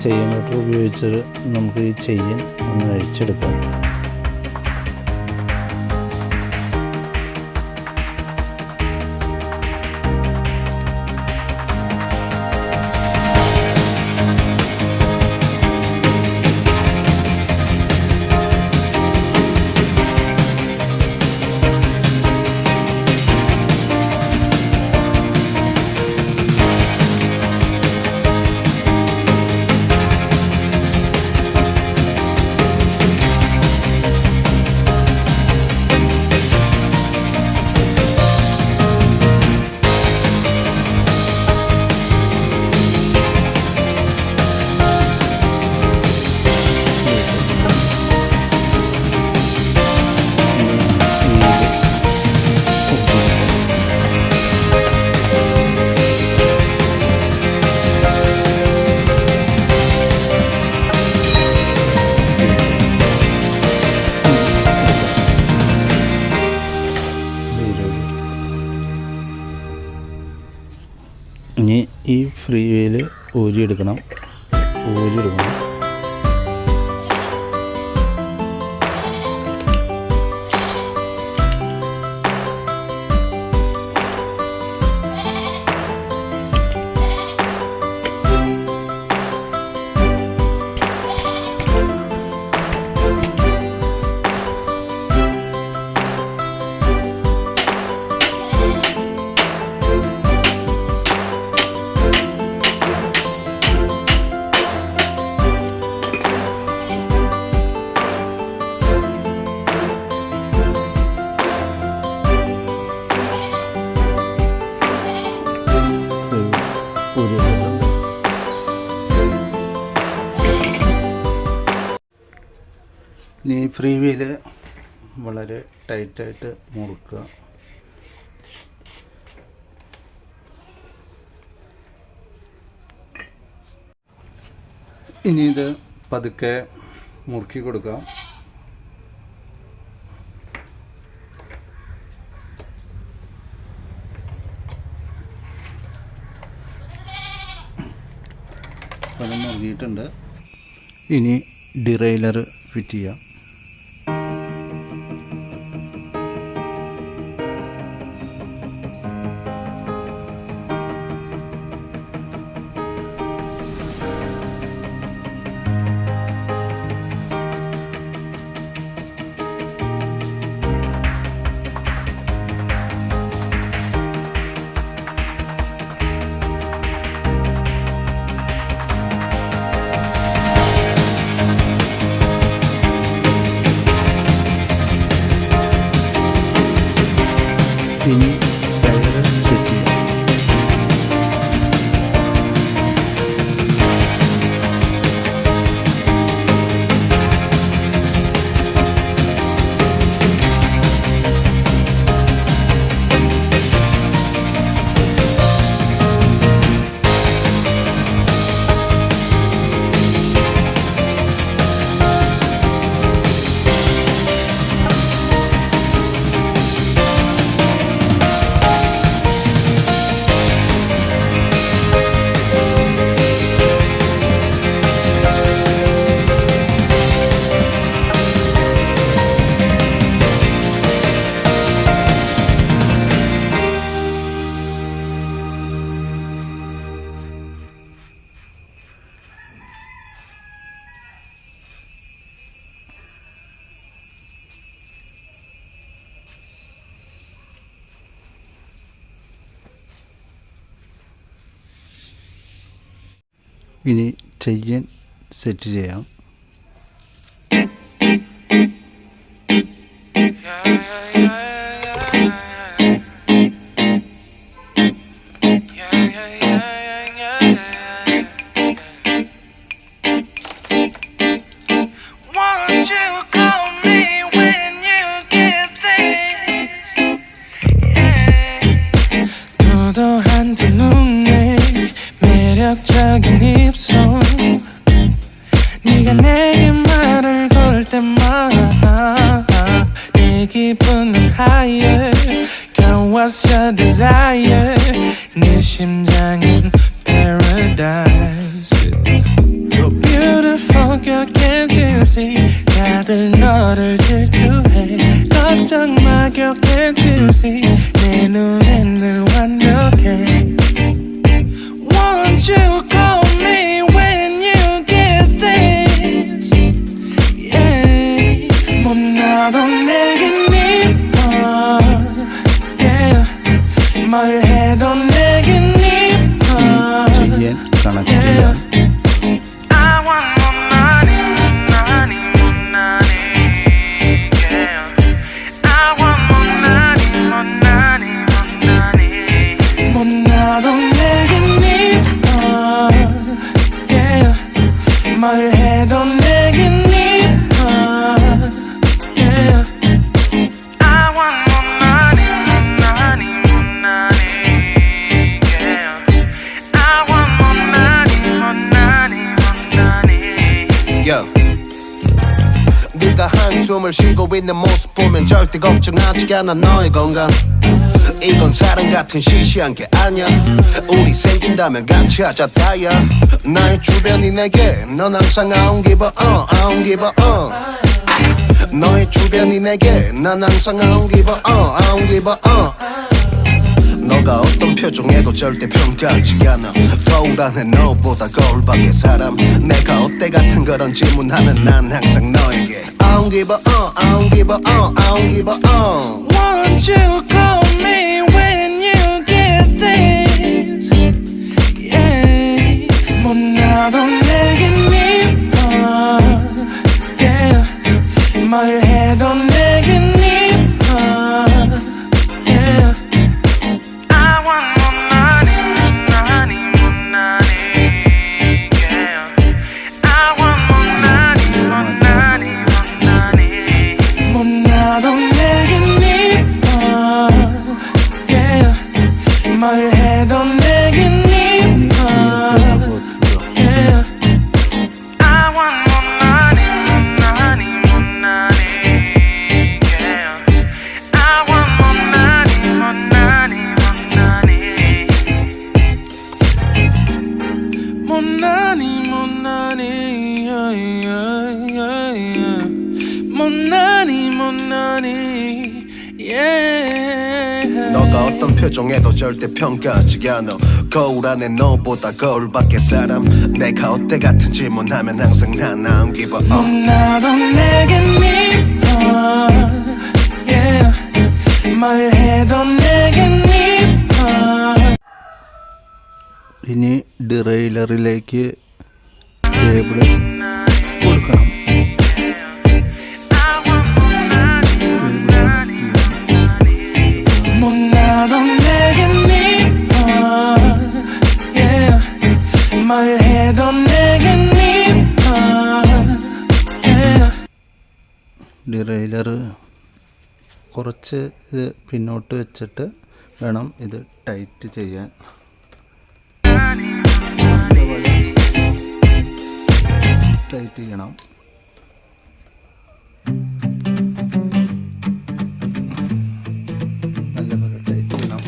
Chain cutter ഉപയോഗിച്ച് നമുക്ക് ഈ ചെയിൻ ഒന്ന് അഴിച്ചെടുക്കാം. ഇനി ഈ ഫ്രീ വീൽ ഊരിയെടുക്കണം. ഇനി ഫ്രീ വീല് വളരെ ടൈറ്റായിട്ട് മുറുക്കുക. ഇനി ഇത് പതുക്കെ മുറുക്കി കൊടുക്കാം. അത് മുറുകിയിട്ടുണ്ട്. ഇനി ഡിറൈലർ ഫിറ്റ് ചെയ്യാം. ഇനി ടയർ സെറ്റ് ചെയ്യാം. ഇനി ചെയിൻ സെറ്റ് ചെയ്യാം. 매력적인 입술 네가 내게 말을 걸 때마다 내 기분은 higher Girl what's your desire 네 심장은 paradise 막역해주지 다들 너를 질투해 걱정 막역해주지 내 눈엔 늘 완벽해 Won't you call me when you get this Yeah 못나도 내겐 이뻐 Yeah 뭘 해도 내겐 이뻐 chain connect ചെയ്യാം. I want more money, money, more money, yeah. I want more money, more money, more money. 못나도 내겐 이뻐, yeah. 뭘 해도 내겐 이뻐, yeah. I want more money, more money, more money, yeah. I want more money, more money, more money. Yo. 네가 한숨을 쉬고 있는 모습 보면 절대 걱정하지 않아 너의 건강 이건 사랑 같은 시시한 게 아니야 우리 생긴다면 같이 하자 다야 나의 주변이 내게 넌 항상 I don't give a I don't give a 너의 주변이 내게 난 항상 I don't give a I don't give a 너가 어떤 표정에도 절대 평가하지 않아 거울 안에 너보다 거울 밖의 사람 내가 어때 같은 그런 질문하면 난 항상 너에게 I don't give a I don't give a I don't give a Won't you call me when you get this Yeah 못나도 내겐 이뻐 Yeah 뭘 해도 내겐 이뻐 Yeah I want more money, money, more money Yeah I want more money, more money, more money 못나도 내겐 이뻐 Yeah 뭘 해도 내겐 이뻐 Yeah I want more money, more money, more money Yeah I want more money, more money, more money more money, more money yeah, yeah, yeah, yeah. more money, more money yeah 너가 어떤 표정에도 절대 평가하지 않아 거울 안에 너보다 거울 밖의 사람 내가 어때 같은 질문하면 항상 난 I don't give a 못나도 내겐 이뻐 yeah. 뭘 해도 내겐 이뻐 ഇനി ഡിറൈലറിലേക്ക് cable കൊടുക്കണം. 못나도 내겐 이뻐 yeah. 뭘 해도 내겐 이뻐 yeah. Derailleur കുറച്ച് ഇത് പിന്നോട്ട് വെച്ചിട്ട് വേണം ഇത് tight ചെയ്യാൻ. അതേപോലെ ടൈറ്റ് ചെയ്യണം. നല്ലപോലെ ടൈറ്റ് ചെയ്യണം.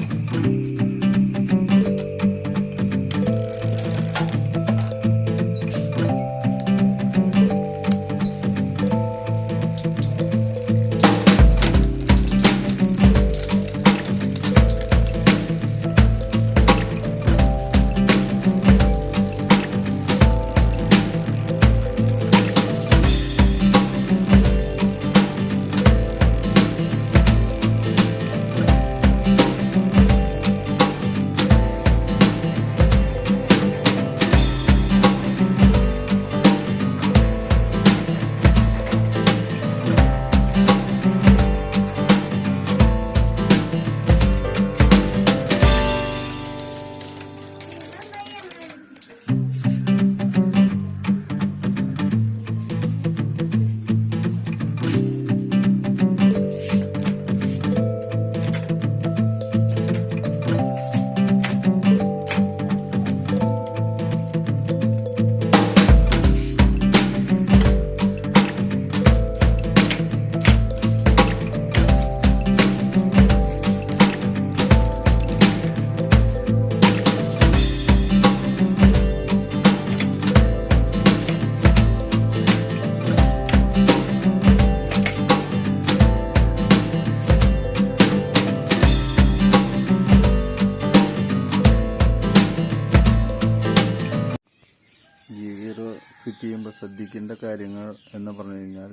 ശ്രദ്ധിക്കേണ്ട കാര്യങ്ങൾ എന്ന് പറഞ്ഞു കഴിഞ്ഞാൽ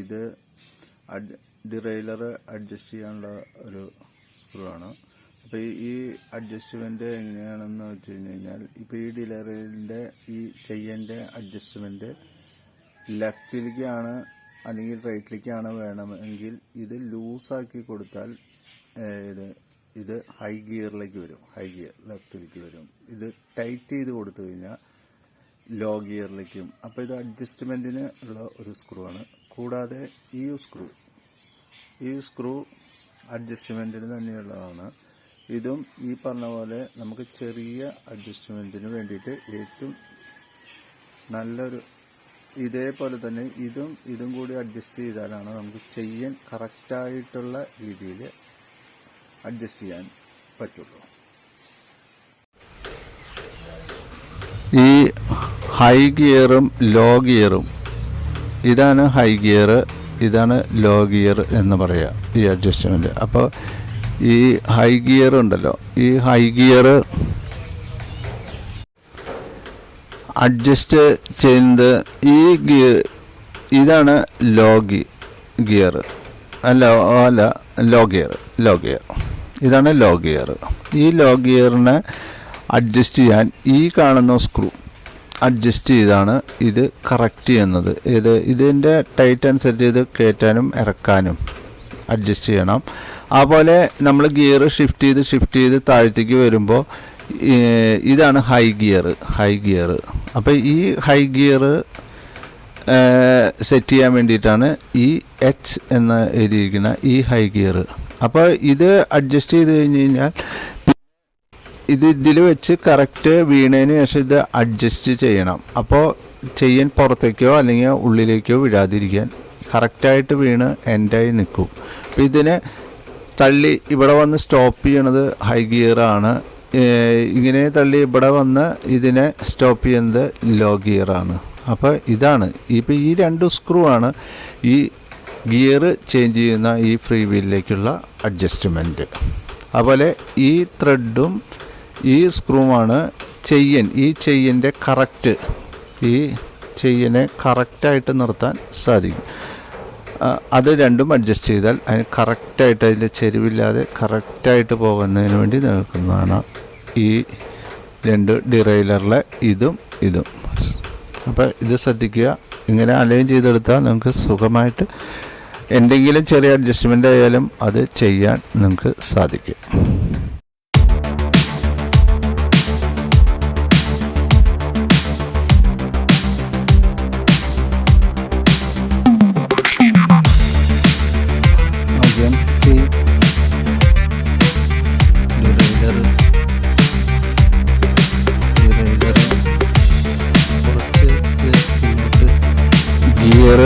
ഇത് ഡിറൈലർ അഡ്ജസ്റ്റ് ചെയ്യാനുള്ള ഒരു സ്ക്രൂ ആണ്. അപ്പോൾ ഈ അഡ്ജസ്റ്റ്മെൻറ്റ് എങ്ങനെയാണെന്ന് വെച്ച് കഴിഞ്ഞാൽ ഇപ്പോൾ ഈ ഡിറൈലറിൻ്റെ ഈ ചെയിൻ്റെ അഡ്ജസ്റ്റ്മെൻറ്റ് ലെഫ്റ്റിലേക്കാണ് അല്ലെങ്കിൽ റൈറ്റിലേക്കാണ് വേണമെങ്കിൽ ഇത് ലൂസാക്കി കൊടുത്താൽ ഇത് ഹൈ ഗിയറിലേക്ക് വരും, ഹൈ ഗിയർ ലെഫ്റ്റിലേക്ക് വരും. ഇത് ടൈറ്റ് ചെയ്ത് കൊടുത്തു കഴിഞ്ഞാൽ ലോ ഗിയറിലേക്കും. അപ്പോൾ ഇത് അഡ്ജസ്റ്റ്മെൻറ്റിന് ഉള്ള ഒരു സ്ക്രൂ ആണ്. കൂടാതെ ഈ സ്ക്രൂ അഡ്ജസ്റ്റ്മെൻറ്റിന് തന്നെയുള്ളതാണ്. ഇതും ഈ പറഞ്ഞ പോലെ നമുക്ക് ചെറിയ അഡ്ജസ്റ്റ്മെൻറ്റിന് വേണ്ടിയിട്ട് ഏറ്റവും നല്ലൊരു, ഇതേപോലെ തന്നെ ഇതും കൂടി അഡ്ജസ്റ്റ് ചെയ്താലാണ് നമുക്ക് ചെയ്യാൻ കറക്റ്റായിട്ടുള്ള രീതിയിൽ അഡ്ജസ്റ്റ് ചെയ്യാൻ പറ്റുള്ളൂ. ഈ ഹൈ ഗിയറും ലോ ഗിയറും, ഇതാണ് ഹൈ ഗിയർ, ഇതാണ് ലോ ഗിയർ എന്ന് പറയാം ഈ അഡ്ജസ്റ്റ്മെൻറ്റ്. അപ്പോൾ ഈ ഹൈ ഗിയർ ഉണ്ടല്ലോ, ഈ ഹൈ ഗിയർ അഡ്ജസ്റ്റ് ചെയ്യുന്നത് ഈ ഇതാണ് ലോ ഗിയർ ലോ ഗിയർ ഇതാണ് ലോ ഗിയർ. ഈ ലോ ഗിയറിനെ അഡ്ജസ്റ്റ് ചെയ്യാൻ ഈ കാണുന്ന സ്ക്രൂ അഡ്ജസ്റ്റ് ചെയ്താണ് ഇത് കറക്റ്റ് ചെയ്യുന്നത്. ഇതിൻ്റെ ടൈറ്റ് അനുസരിച്ച് ഇത് കയറ്റാനും ഇറക്കാനും അഡ്ജസ്റ്റ് ചെയ്യണം. അതുപോലെ നമ്മൾ ഗിയർ ഷിഫ്റ്റ് ചെയ്ത് താഴത്തേക്ക് വരുമ്പോൾ ഇതാണ് ഹൈ ഗിയർ. അപ്പോൾ ഈ ഹൈ ഗിയർ സെറ്റ് ചെയ്യാൻ വേണ്ടിയിട്ടാണ് ഈ എച്ച് എന്ന് എഴുതിയിരിക്കുന്ന ഈ ഹൈ ഗിയർ. അപ്പോൾ ഇത് അഡ്ജസ്റ്റ് ചെയ്ത് കഴിഞ്ഞ് കഴിഞ്ഞാൽ ഇതിൽ വെച്ച് കറക്റ്റ് വീണതിന് ശേഷം ഇത് അഡ്ജസ്റ്റ് ചെയ്യണം. അപ്പോൾ ചെയ്യാൻ പുറത്തേക്കോ അല്ലെങ്കിൽ ഉള്ളിലേക്കോ വിടാതിരിക്കാൻ കറക്റ്റായിട്ട് വീണ് എൻഡായി നിൽക്കും. അപ്പോൾ ഇതിനെ തള്ളി ഇവിടെ വന്ന് സ്റ്റോപ്പ് ചെയ്യണത് ഹൈ ഗിയറാണ്. ഇങ്ങനെ തള്ളി ഇവിടെ വന്ന് ഇതിനെ സ്റ്റോപ്പ് ചെയ്യുന്നത് ലോ ഗിയറാണ്. അപ്പോൾ ഇതാണ് ഇപ്പോൾ ഈ രണ്ട് സ്ക്രൂ ആണ് ഈ ഗിയർ ചേഞ്ച് ചെയ്യുന്ന ഈ ഫ്രീ വീലിലേക്കുള്ള അഡ്ജസ്റ്റ്മെൻറ്റ്. അതുപോലെ ഈ ത്രെഡും ഈ സ്ക്രൂവാണ് ഈ ചെയിൻ്റെ കറക്റ്റ്, ഈ ചെയിനെ കറക്റ്റായിട്ട് നിർത്താൻ സാധിക്കും. അത് രണ്ടും അഡ്ജസ്റ്റ് ചെയ്താൽ അതിന് കറക്റ്റായിട്ട് അതിൻ്റെ ചെരിവില്ലാതെ കറക്റ്റായിട്ട് പോകുന്നതിന് വേണ്ടി നിൽക്കുന്നതാണ് ഈ രണ്ട് ഡിറൈലറിലെ ഇതും. അപ്പോൾ ഇത് ശ്രദ്ധിക്കുക. ഇങ്ങനെ അലൈൻ ചെയ്തെടുത്താൽ നിങ്ങൾക്ക് സുഖമായിട്ട് എന്തെങ്കിലും ചെറിയ അഡ്ജസ്റ്റ്മെൻ്റ് ആയാലും അത് ചെയ്യാൻ നിങ്ങൾക്ക് സാധിക്കും. ഗിയർ